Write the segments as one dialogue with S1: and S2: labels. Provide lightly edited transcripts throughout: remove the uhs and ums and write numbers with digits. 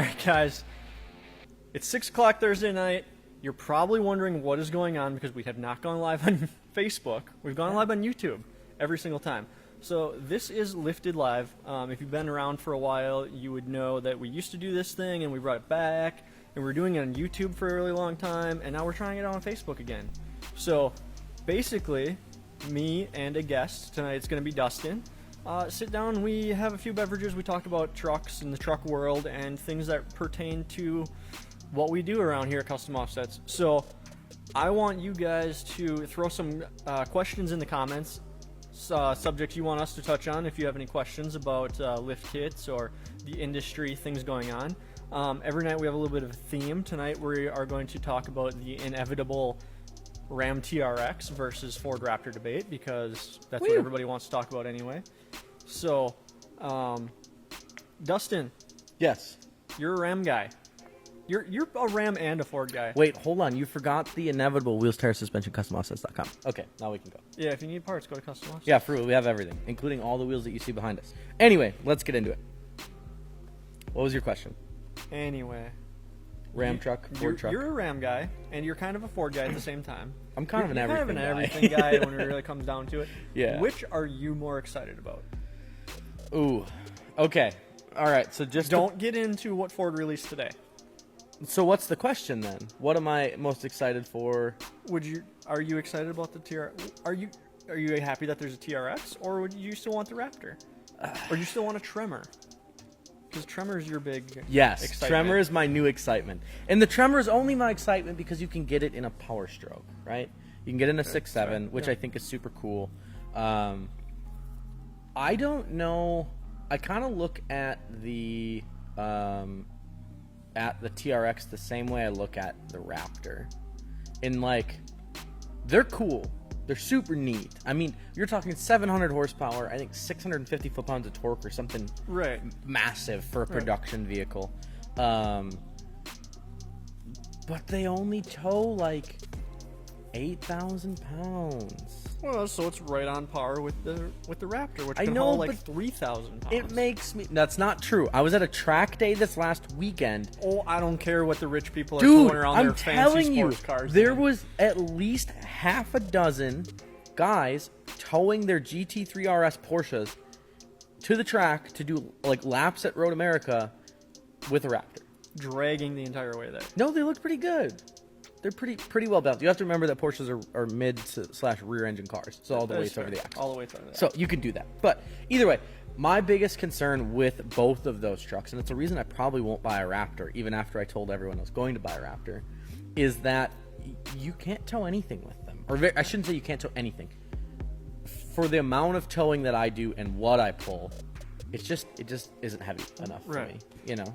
S1: right, guys. It's 6 o'clock Thursday night. You're probably wondering what is going on because we have not gone live on Facebook. We've gone live on YouTube every single time. So this is Lifted Live. If you've been around for a while, you would know that we used to do this thing and we brought it back. And we're doing it on YouTube for a really long time. And now we're trying it out on Facebook again. So basically, me and a guest, tonight it's going to be Dustin, sit down, we have a few beverages, we talk about trucks and the truck world and things that pertain to what we do around here at Custom Offsets. So I want you guys to throw some questions in the comments, subjects you want us to touch on if you have any questions about lift kits or the industry, things going on. Every night we have a little bit of a theme. Tonight we are going to talk about the inevitable Ram TRX versus Ford Raptor debate because that's what everybody wants to talk about anyway. So, Dustin.
S2: Yes.
S1: You're a Ram guy. You're a Ram and a Ford guy.
S2: Wait, hold on. You forgot the inevitable wheels, tires, suspension, customoffsets.com. Okay, now we can go.
S1: Yeah, if you need parts, go to Custom Offsets.
S2: Yeah, for real. We have everything, including all the wheels that you see behind us. Anyway, let's get into it. What was your question?
S1: Anyway.
S2: Ram truck, Ford truck.
S1: You're a Ram guy, and you're kind of a Ford guy at the same time.
S2: I'm kind of an everything guy.
S1: Everything guy when it really comes down to it.
S2: Yeah.
S1: Which are you more excited about?
S2: Ooh. Okay. All right. So just
S1: don't get into what Ford released today.
S2: So what's the question then? What am I most excited for?
S1: Are you excited about the TRX? Are you happy that there's a TRX, or would you still want the Raptor, or do you still want a Tremor? Because Tremor is your big excitement.
S2: Tremor is my new excitement. And the Tremor is only my excitement because you can get it in a Power Stroke, right? You can get it in a 6.7, which I think is super cool. I don't know. I kind of look at the TRX the same way I look at the Raptor. And, like, they're cool. They're super neat. I mean, you're talking 700 horsepower, I think 650 foot-pounds of torque or something massive for a production vehicle. But they only tow like 8,000 pounds.
S1: Well, so it's right on par with the Raptor, which can haul like 3,000 pounds.
S2: It makes me... That's not true. I was at a track day this last weekend.
S1: Oh, I don't care what the rich people are towing around their fancy sports cars.
S2: There was at least half a dozen guys towing their GT3 RS Porsches to the track to do like laps at Road America with a Raptor.
S1: Dragging the entire way there.
S2: No, they looked pretty good. They're pretty well balanced. You have to remember that Porsches are mid/rear engine cars, so all the way over the axle.
S1: All the way through the
S2: So you can do that. But either way, my biggest concern with both of those trucks, and it's a reason I probably won't buy a Raptor, even after I told everyone I was going to buy a Raptor, is that you can't tow anything with them. Or I shouldn't say you can't tow anything. For the amount of towing that I do and what I pull, it just isn't heavy enough for me. You know.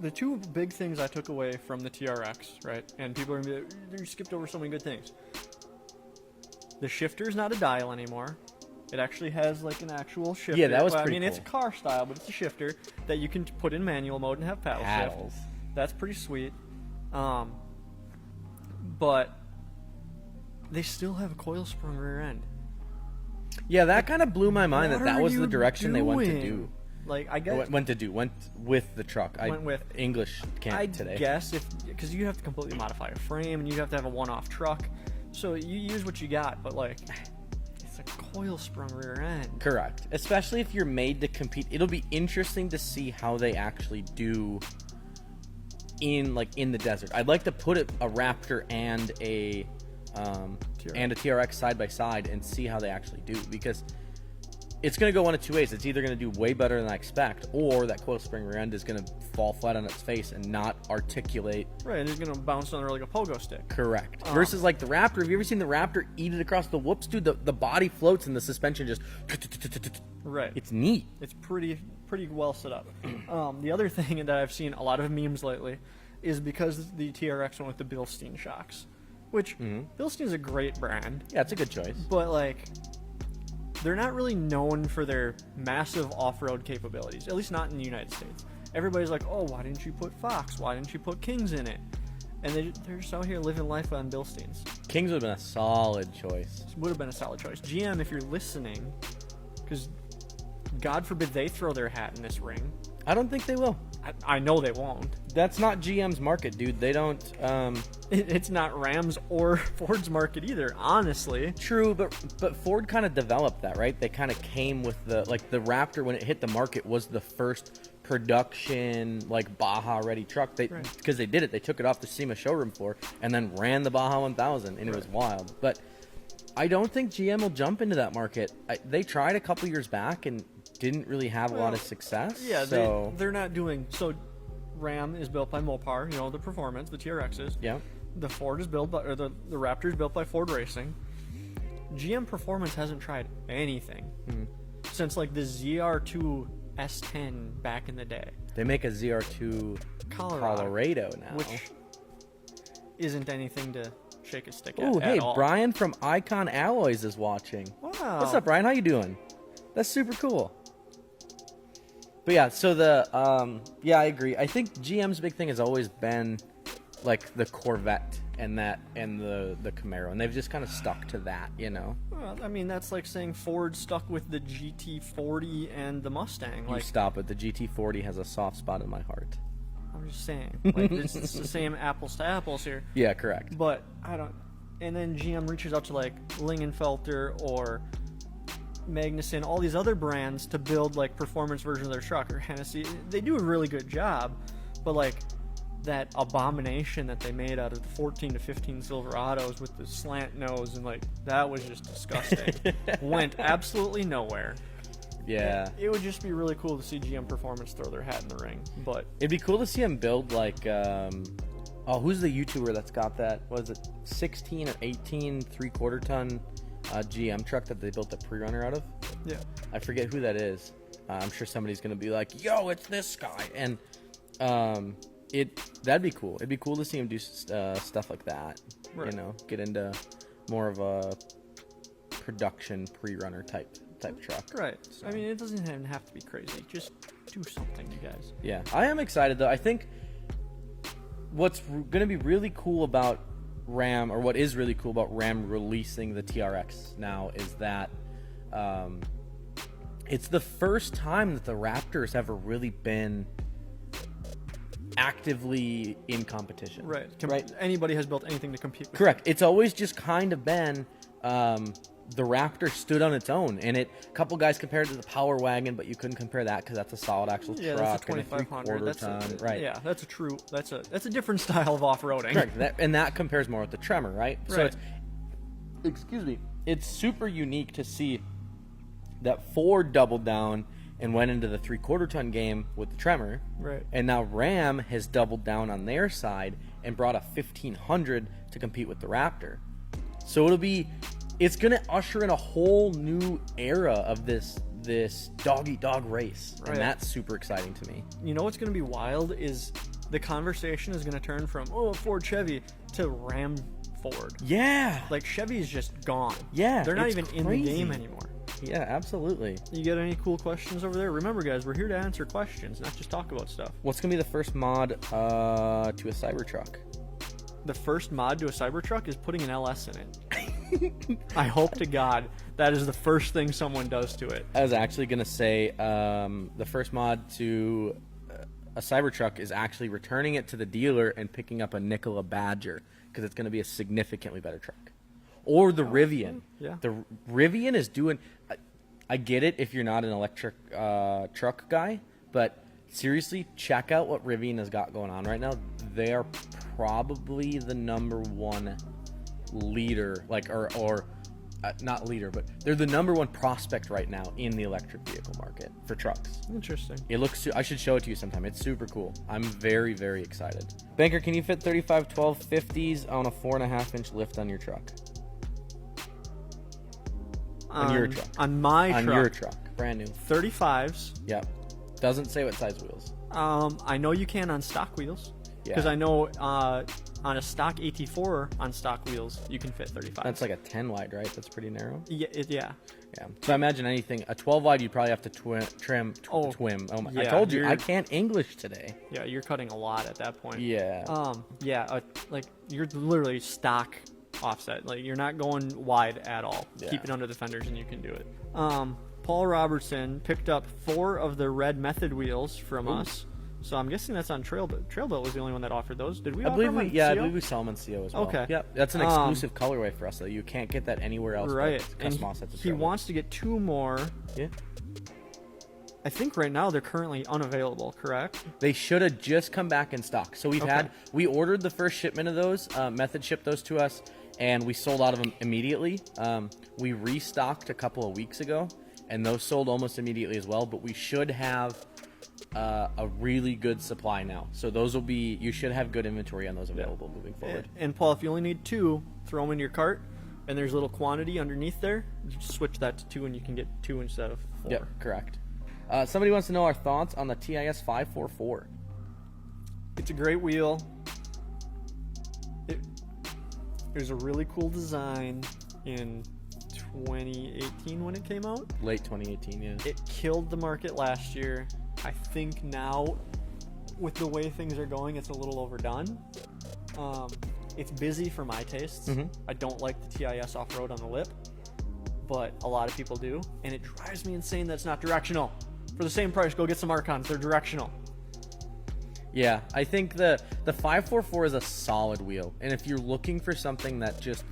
S1: The two big things I took away from the TRX, right? And people are going to be like, you skipped over so many good things. The shifter's not a dial anymore. It actually has like an actual shifter.
S2: Yeah, that was pretty cool.
S1: It's a car style, but it's a shifter that you can put in manual mode and have paddles. Shift. That's pretty sweet. But they still have a coil sprung rear end.
S2: Yeah, that kind of blew my mind that was the direction they went to do.
S1: Like, I guess...
S2: Went with the truck. English can't today.
S1: I guess, because you have to completely modify a frame, and you have to have a one-off truck. So you use what you got, but, like, it's a coil-sprung rear end.
S2: Correct. Especially if you're made to compete. It'll be interesting to see how they actually do in the desert. I'd like to put a Raptor and a TRX side by side and see how they actually do, because... It's going to go one of two ways. It's either going to do way better than I expect, or that coil spring rear end is going to fall flat on its face and not articulate.
S1: Right, and it's going to bounce on there like a pogo stick.
S2: Correct. Versus like the Raptor. Have you ever seen the Raptor eat it across the whoops, dude? The body floats and the suspension just...
S1: Right.
S2: It's neat.
S1: It's pretty well set up. The other thing that I've seen a lot of memes lately is because the TRX went with the Bilstein shocks, which Bilstein's a great brand.
S2: Yeah, it's a good choice.
S1: But, like... They're not really known for their massive off-road capabilities, at least not in the United States. Everybody's like, oh, why didn't you put Fox? Why didn't you put Kings in it? And they're just out here living life on Bilsteins.
S2: Kings would have been a solid choice.
S1: Would have been a solid choice. GM, if you're listening, because God forbid they throw their hat in this ring.
S2: I don't think they will.
S1: I know they won't.
S2: That's not GM's market, dude. They don't.
S1: It's not Ram's or Ford's market either, honestly.
S2: True, but Ford kind of developed that, right? They kind of came with the Raptor when it hit the market was the first production like Baja ready truck. Because they did it, they took it off the SEMA showroom floor and then ran the Baja 1000, and it was wild. But I don't think GM will jump into that market. They tried a couple years back and didn't really have a lot of success.
S1: Yeah,
S2: so
S1: they're not doing so. Ram is built by Mopar, the Performance, the TRXs.
S2: Yeah.
S1: The Ford is built by, or the Raptor is built by Ford Racing. GM Performance hasn't tried anything since like the ZR2 S10 back in the day.
S2: They make a ZR2 Colorado now,
S1: which isn't anything to shake a stick at.
S2: Oh, hey,
S1: all.
S2: Brian from Icon Alloys is watching.
S1: Wow.
S2: What's up, Brian? How you doing? That's super cool. But yeah, so I agree. I think GM's big thing has always been like the Corvette and the Camaro, and they've just kind of stuck to that,
S1: Well, I mean, that's like saying Ford stuck with the GT40 and the Mustang.
S2: You stop it. The GT40 has a soft spot in my heart.
S1: I'm just saying, like it's the same apples to apples here.
S2: Yeah, correct.
S1: But I don't. And then GM reaches out to like Lingenfelter or Magnuson, all these other brands to build like performance version of their truck, or Hennessy. They do a really good job, but like that abomination that they made out of the 14 to 15 Silverados with the slant nose, and like that was just disgusting. Went absolutely nowhere.
S2: Yeah.
S1: It would just be really cool to see GM Performance throw their hat in the ring. But
S2: it'd be cool to see them build like who's the YouTuber that's got that? Was it 16 or 18 3/4 ton GM truck that they built the pre-runner out of?
S1: Yeah.
S2: I forget who that is. I'm sure somebody's going to be like, yo, it's this guy. And that'd be cool. It'd be cool to see him do stuff like that.
S1: Right.
S2: Get into more of a production pre-runner type truck.
S1: Right.
S2: So.
S1: I mean, it doesn't even have to be crazy. Just do something, you guys.
S2: Yeah. I am excited, though. I think what's going to be really cool about Ram, or what is really cool about Ram releasing the TRX now, is that it's the first time that the Raptor's ever really been actively in competition.
S1: Right.
S2: Right.
S1: Anybody has built anything to compete with.
S2: Correct. It's always just kind of been the Raptor stood on its own, and a couple guys compared it to the Power Wagon, but you couldn't compare that because that's a solid axle truck,
S1: that's a
S2: and a
S1: 2500.
S2: 3/4 ton. Right.
S1: Yeah, that's a different style of off-roading.
S2: Correct. That compares more with the Tremor, right?
S1: Right.
S2: So it's super unique to see that Ford doubled down and went into the 3/4 ton game with the Tremor.
S1: Right.
S2: And now Ram has doubled down on their side and brought a 1500 to compete with the Raptor. So it's going to usher in a whole new era of this dog-eat-dog race.
S1: Right.
S2: And that's super exciting to me.
S1: You know what's going to be wild is the conversation is going to turn from, Ford Chevy to Ram Ford.
S2: Yeah.
S1: Like, Chevy is just gone.
S2: Yeah.
S1: They're not
S2: it's
S1: even
S2: crazy.
S1: in the game anymore.
S2: Yeah, absolutely.
S1: You got any cool questions over there? Remember, guys, we're here to answer questions, not just talk about stuff.
S2: What's going to be the first mod to a Cybertruck?
S1: The first mod to a Cybertruck is putting an LS in it. I hope to God that is the first thing someone does to it.
S2: I was actually going to say the first mod to a Cybertruck is actually returning it to the dealer and picking up a Nikola Badger, because it's going to be a significantly better truck. Or the Rivian.
S1: Yeah.
S2: The Rivian is doing... I get it if you're not an electric truck guy, but seriously, check out what Rivian has got going on right now. They are probably the number one leader, not leader, but they're the number one prospect right now in the electric vehicle market for trucks.
S1: Interesting.
S2: It looks. I should show it to you sometime. It's super cool. I'm very, very excited. Banker, can you fit 35 1250s on a 4.5-inch lift on your truck? On your truck.
S1: On my truck.
S2: On your truck. Brand new.
S1: 35s.
S2: Yep. Doesn't say what size wheels.
S1: I know you can on stock wheels.
S2: Yeah.
S1: Because I know on a stock AT4 on stock wheels, you can fit 35.
S2: That's like a 10 wide, right? That's pretty narrow.
S1: Yeah.
S2: Yeah. So I imagine anything, a 12 wide, you'd probably have to twim. Oh my!
S1: Yeah,
S2: I told you, I can't English today.
S1: Yeah, you're cutting a lot at that point.
S2: Yeah.
S1: Like you're literally stock offset. Like you're not going wide at all.
S2: Yeah.
S1: Keep it under the fenders and you can do it. Paul Robertson picked up 4 of the red Method wheels from us. So I'm guessing that's on Trailbuilt. Trailbuilt was the only one that offered those. Did we?
S2: I believe
S1: offer
S2: we,
S1: them on
S2: I
S1: CO?
S2: believe we saw them on CO as well.
S1: Okay.
S2: Yep, that's an exclusive colorway for us, though. You can't get that anywhere else.
S1: Right.
S2: But
S1: And
S2: custom offsets.
S1: he wants to get 2 more.
S2: Yeah.
S1: I think right now they're currently unavailable, correct?
S2: They should have just come back in stock. So we ordered the first shipment of those. Method shipped those to us, and we sold out of them immediately. We restocked a couple of weeks ago, and those sold almost immediately as well. But we should have a really good supply now. So those will be, you should have good inventory on those available moving forward.
S1: And Paul, if you only need 2, throw them in your cart, and there's a little quantity underneath there. Just switch that to 2, and you can get 2 instead of 4.
S2: Yep, correct. Somebody wants to know our thoughts on the TIS 544.
S1: It's a great wheel. It was a really cool design in 2018 when it came out.
S2: Late 2018, yeah.
S1: It killed the market last year. I think now, with the way things are going, it's a little overdone. It's busy for my tastes. I don't like the TIS off-road on the lip, but a lot of people do, and it drives me insane that it's not directional. For the same price, go get some Archons. They're directional.
S2: Yeah, I think the 544 is a solid wheel, and if you're looking for something that just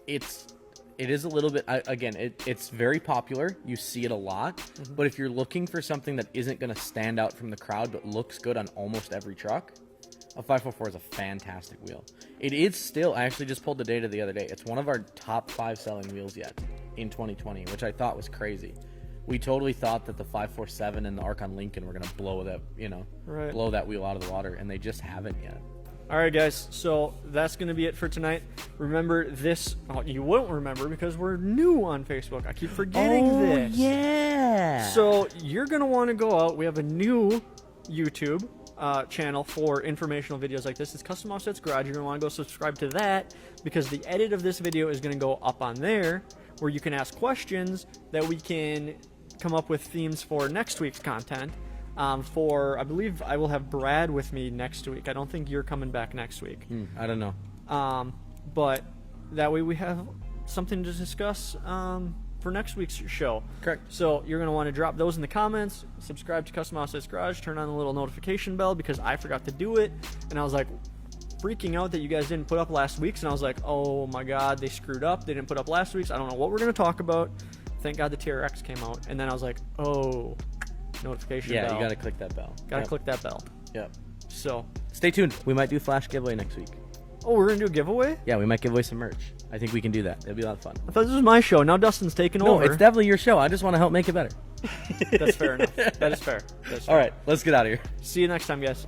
S2: it is a little bit, again, it's very popular. You see it a lot, but if you're looking for something that isn't going to stand out from the crowd but looks good on almost every truck, a 544 is a fantastic wheel. It is still, I actually just pulled the data the other day. It's one of our top 5 selling wheels yet in 2020, which I thought was crazy. We totally thought that the 547 and the Archon Lincoln were going to blow that, blow that wheel out of the water, and they just haven't yet.
S1: All right, guys. So that's going to be it for tonight. Remember this. Oh, you won't remember because we're new on Facebook. I keep forgetting this.
S2: Yeah.
S1: So you're going to want to go out. We have a new YouTube channel for informational videos like this. It's Custom Offsets Garage. You're going to want to go subscribe to that because the edit of this video is going to go up on there where you can ask questions that we can come up with themes for next week's content. I believe I will have Brad with me next week. I don't think you're coming back next week.
S2: I don't know.
S1: But that way we have something to discuss for next week's show.
S2: Correct.
S1: So you're going to want to drop those in the comments, subscribe to Custom Offsets Garage, turn on the little notification bell because I forgot to do it. And I was like freaking out that you guys didn't put up last week's. And I was like, oh my God, they screwed up. They didn't put up last week's. I don't know what we're going to talk about. Thank God the TRX came out. And then I was like, oh, notification bell.
S2: Yeah, you got to click that bell.
S1: Got to click that bell.
S2: Yep.
S1: So
S2: stay tuned. We might do a flash giveaway next week.
S1: Oh, we're going to do a giveaway?
S2: Yeah, we might give away some merch. I think we can do that. It'll be a lot of fun.
S1: I thought this was my show. Now Dustin's taking over.
S2: No, it's definitely your show. I just want to help make it better.
S1: That's fair enough. That is fair.
S2: All right, let's get out of here.
S1: See you next time, guys.